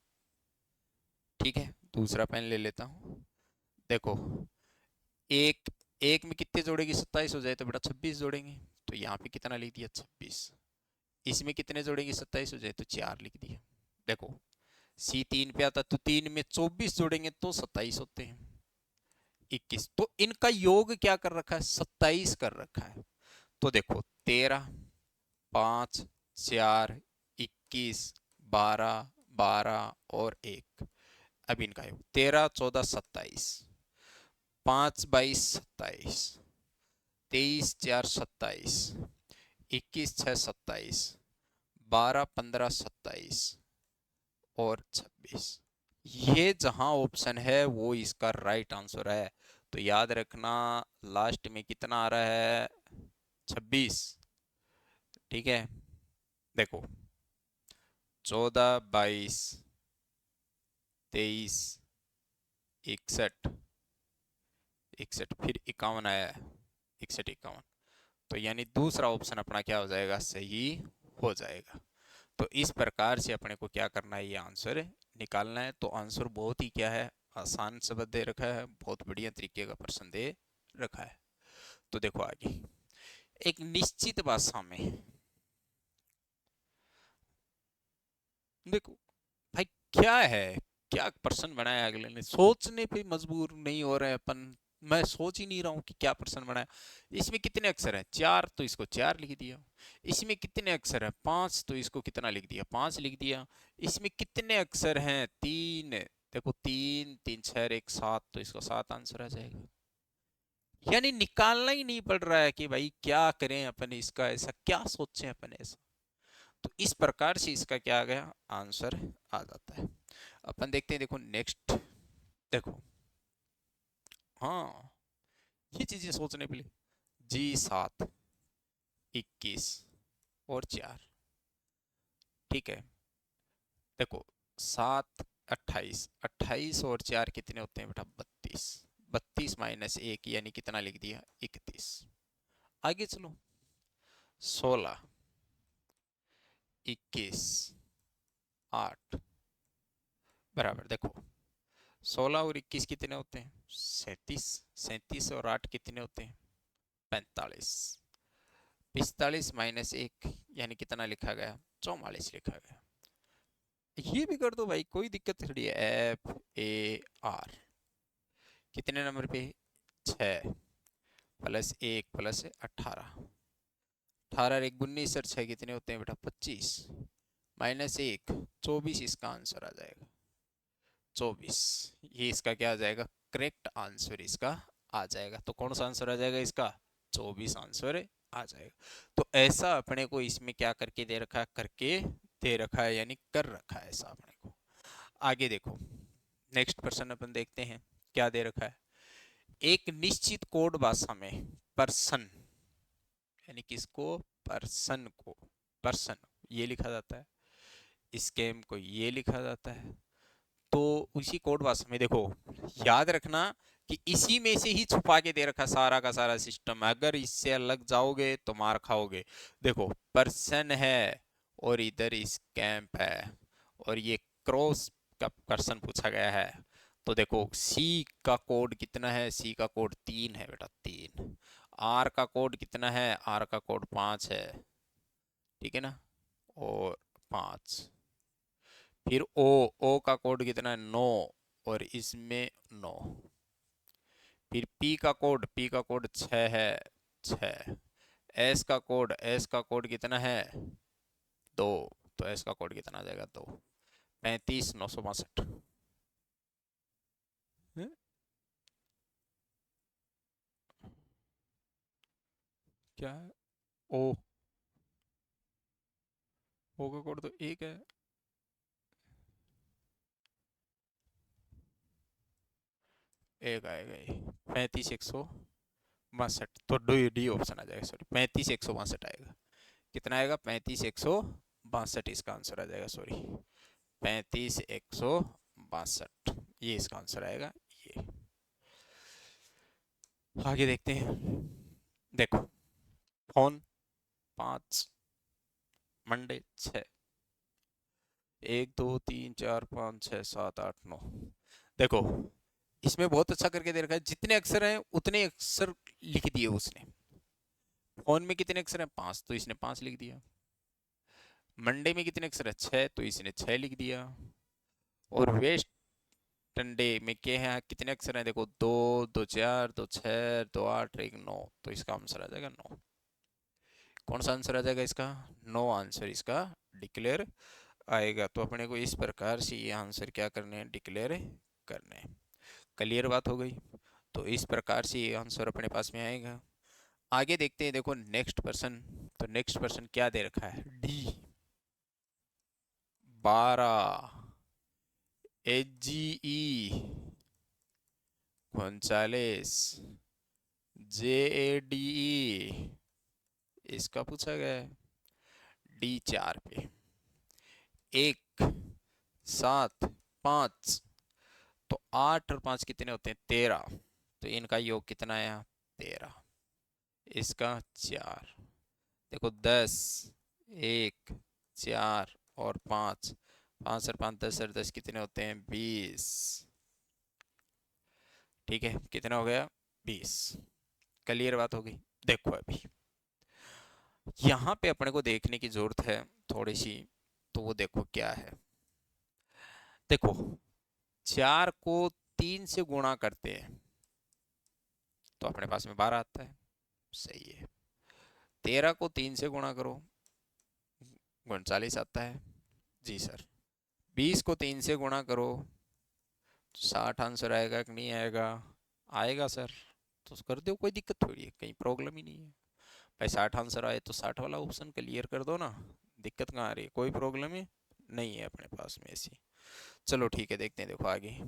ठीक है, दूसरा पेन ले लेता हूँ। देखो एक एक में कितने जोड़ेगी 27 हो जाए, तो बेटा 26 जोड़ेंगे, तो यहाँ पे कितना लिख दिया 26। इसमें कितने जोड़ेंगे 27 हो जाए, तो 4 लिख दिया। देखो सी 3 पे आता, तो 3 में 24 जोड़ेंगे तो 27 होते हैं, 21। तो इनका योग क्या कर रखा है, 27 कर रखा है। तो देखो 13, 5, 4, 21, 12, 12 और 1। अब इनका योग 13, 14, 27, 5, 22, 27, 23, 4, 27, 21, 6, 27, 12, 15, 27 और 26। ये जहां ऑप्शन है वो इसका राइट आंसर है। तो याद रखना लास्ट में कितना आ रहा है, 26। ठीक है, देखो 14, 22, 23, 61, 61 फिर 51 आया है, 61, 51। तो यानी दूसरा ऑप्शन अपना क्या हो जाएगा, सही हो जाएगा। तो इस प्रकार से अपने को क्या करना है, ये आंसर निकालना है। तो आंसर बहुत ही क्या है, आसान शब्द दे रखा है, बहुत बढ़िया तरीके का प्रश्न दे रखा है। तो देखो आगे, एक निश्चित भाषा में, देखो भाई क्या है, क्या प्रश्न बनाया अगले ने, सोचने पे मजबूर नहीं हो रहे अपन। मैं सोच ही नहीं रहा हूँ कि क्या प्रश्न बनाया। इसमें कितने अक्षर हैं, 4, तो इसको 4 लिख दिया। इसमें कितने अक्षर हैं, 5, तो इसको कितना लिख दिया, 5 लिख दिया। इसमें कितने अक्षर हैं, 3, देखो 3, 3, 6, 1, 7, तो इसको 7 आंसर आ जाएगा। यानी निकालना ही नहीं पड़ रहा है कि भाई क्या करें अपन, इसका ऐसा क्या सोचें अपन ऐसा। तो इस प्रकार से इसका क्या आ गया, आंसर आ जाता है। अपन देखते हैं, देखो नेक्स्ट, देखो हाँ ये चीजें सोचने के लिए, जी 7, 21 और 4। ठीक है, देखो 7, 28, 28 और 4 कितने होते हैं बेटा, 32, 32 माइनस 1 यानी कितना लिख दिया, 31। आगे चलो, 16, 21, 8 बराबर, देखो 16 और 21 कितने होते हैं, 37, 37 और 8 कितने होते हैं, 45, 45 माइनस 1 यानी कितना लिखा गया, 44 लिखा गया। ये भी कर दो भाई, कोई दिक्कत थोड़ी है। एफ ए आर कितने नंबर पे, 6 प्लस 1 प्लस 18, 18 एक 19 और 6 कितने होते हैं बेटा, 25 माइनस 1, 24 इसका आंसर आ जाएगा, 24। ये इसका क्या आ जाएगा, करेक्ट आंसर इसका आ जाएगा। तो कौन सा आंसर आ जाएगा इसका, 24 आंसर आ जाएगा। तो ऐसा अपने को इसमें क्या करके दे रखा है, करके दे रखा है, यानी कर रखा है ऐसा अपने को। आगे देखो नेक्स्ट प्रश्न अपन देखते हैं, क्या दे रखा है। एक निश्चित कोड भाषा में पर्सन, यानी किसको, पर्सन को, पर्सन ये लिखा जाता है, स्कैम को ये लिखा जाता है। तो उसी कोड भाषा में देखो, याद रखना कि इसी में से ही छुपा के दे रखा सारा का सारा सिस्टम, अगर इससे अलग जाओगे तो मार खाओगे। देखो पर्सन है और इधर स्कैम्प है, और ये क्रॉस का पर्सन पूछा गया है। तो देखो सी का कोड कितना है, सी का कोड 3 है बेटा, 3। आर का कोड कितना है, आर का कोड 5 है, ठीक है ना, और 5। फिर ओ, ओ का कोड कितना है, 9, और इसमें 9। फिर पी का कोड 6 है, 6। एस का कोड, एस का कोड कितना है, 2, तो एस का कोड कितना आ जाएगा, 2। 35, 962। क्या है, ओ, ओ का कोड तो 1 है, एक आएगा ये, 35, 162। तो डी डी ऑप्शन आ जाएगा, सॉरी 35, 162 आएगा। कितना आएगा, 35, 162 इसका आंसर आ जाएगा, सॉरी 35, 162 ये इसका आंसर आएगा ये। आगे देखते हैं। देखो, फोन 5, मंडे 6, 1 2 3 4 5 6 7 8 9। देखो, इसमें बहुत अच्छा करके दे रखा है, जितने अक्षर हैं उतने अक्षर लिख दिए उसने। फोन में कितने अक्षर हैं? 5, तो इसने 5 लिख दिया। मंडे में कितने अक्षर है? 6, तो इसने 6 लिख दिया। और वेस्ट डे में क्या है, कितने अक्षर हैं? देखो, 2 2 4 2 6 2 8 1 9, तो इसका आंसर आ जाएगा 9। कौन सा आंसर आ जाएगा इसका? 9 आंसर इसका डिक्लेयर आएगा। तो अपने को इस प्रकार से ये आंसर क्या करने हैं? डिक्लेयर करने हैं। क्लियर बात हो गई। तो इस प्रकार से ये आंसर अपने पास में आएगा। आगे देखते हैं। देखो नेक्स्ट पर्सन। तो नेक्स्ट पर्सन क्या दे रखा है? डी 12, HGE 39, JADE इसका पूछा गया है। D4 पे 1 7 5, तो 8 और 5 कितने होते हैं? 13। तो इनका योग कितना आया? 13। इसका 4। देखो 10, 1 4 और 5, 5 और 5 10 और 10 कितने होते हैं? 20। ठीक है, कितना हो गया? 20। क्लियर बात हो गई। देखो अभी यहाँ पे अपने को देखने की जरूरत है थोड़ी सी। तो वो देखो क्या है। देखो, 4 को 3 से गुणा करते हैं तो अपने पास में 12 आता है। सही है। 13 को 3 से गुणा करो, 39 आता है। जी सर। 20 को 3 से गुणा करो, 60 आंसर आएगा कि नहीं आएगा? आएगा सर। तो कर दो, कोई दिक्कत थोड़ी है, कहीं प्रॉब्लम ही नहीं है भाई। 60 आंसर आए तो 60 वाला ऑप्शन क्लियर कर दो ना। दिक्कत कहाँ आ रही है? कोई प्रॉब्लम है नहीं है अपने पास में ऐसी। चलो ठीक है, देखते हैं। देखो आगे,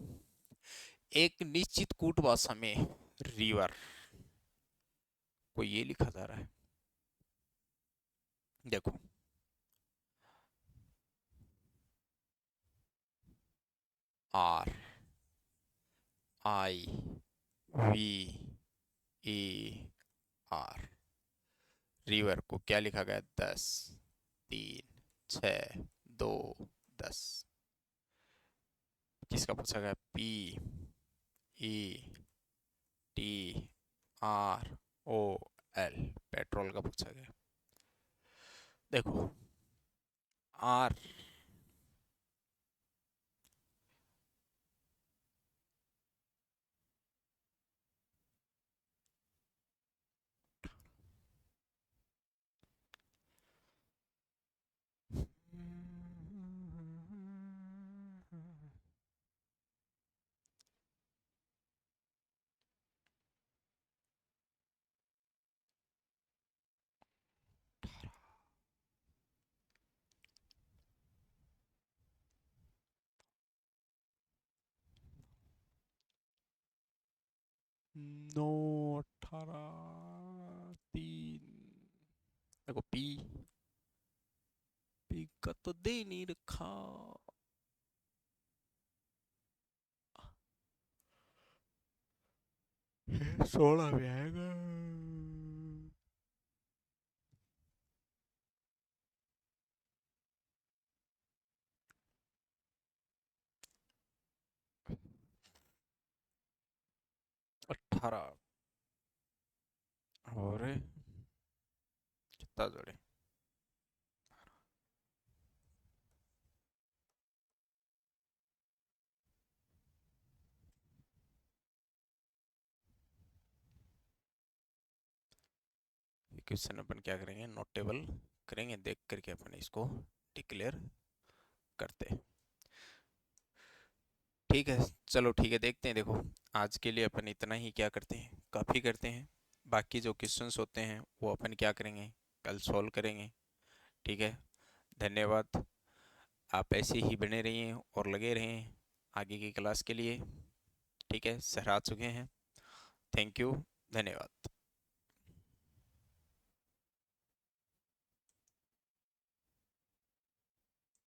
एक निश्चित कूट भाषा में रिवर को ये लिखा जा रहा है। देखो, RIVER। रिवर को क्या लिखा गया? 10 3 6 2 10। किसका पूछा गया? PETROL, पेट्रोल का पूछा गया। देखो, आर नौ 18 3। देखो, पी पी का तो दे नहीं रखा। 16 में आएगा। 18। और कितना जोड़े? क्वेश्चन अपन क्या करेंगे? नोटेबल करेंगे, देख करके अपन इसको डिक्लेयर करते हैं। ठीक है, चलो ठीक है, देखते हैं। देखो, आज के लिए अपन इतना ही क्या करते हैं, काफ़ी करते हैं। बाकी जो क्वेश्चंस होते हैं वो अपन क्या करेंगे? कल सॉल्व करेंगे। ठीक है। धन्यवाद। आप ऐसे ही बने रहिए और लगे रहें आगे की क्लास के लिए। ठीक है, सर आ चुके हैं। Thank you. धन्यवाद।